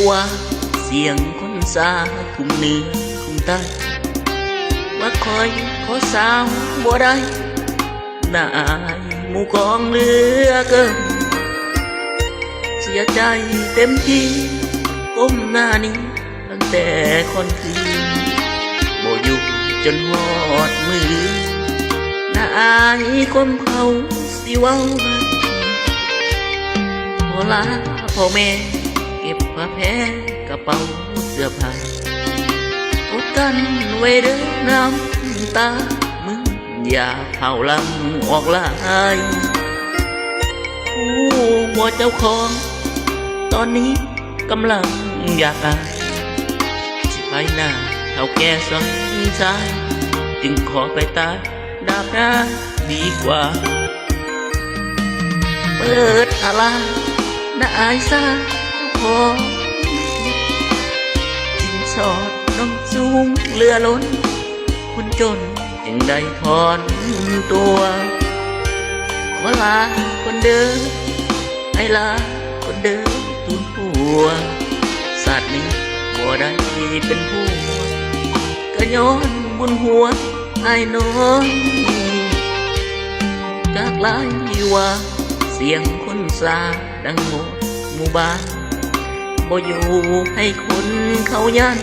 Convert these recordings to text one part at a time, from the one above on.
ว่าเสียงคนสาคุมเหนือคุมใต้ว่าคอยขอสาวบ่ได้น่าอายหมู่กองเหลือเกินเสียใจเต็มที่ก้มหน้านี้ตั้งแต่คนคืนบ่อยู่จนหอดมือน่าอายคนเขาสิเว้าขอลาพ่อแม่เก็บผ้าแพรกระเป๋าเสื้อผ้ากดกันไว้เด้อน้ำตามึงอย่าเผาลำออกลายผู้หัวเจ้าของตอนนี้กำลังอยากอายสิไปหน้าเท่าแก่สองชายจึงขอไปตายดาบหน้าดีกว่าเปิดอะไรน่าอายซาพอจึงสอดน้องสูงเรือล้นคนจนจึงได้ถอนตัวขอลาคนเดินให้ลาคนเดินตูนผัวสัตว์นี้บ่ได้เป็นผู้ก็ย้อนบุญหัวไอ้น้องจากหลายว่าเสียงคนสาดังหมดหมู่บ้านบ่อยู่ให้คนเขายัน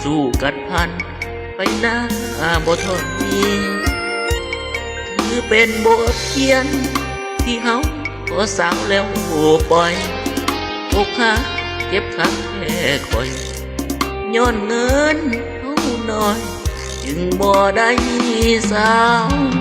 สู้กัดพันไปหน้าบ่ทนถือเป็นบทเขียนที่เฮาพอสาวแล้วปล่อยอกหักเก็บขังแค่คอยย้อนเงินเฮาน้อยจึงบ่ได้สาว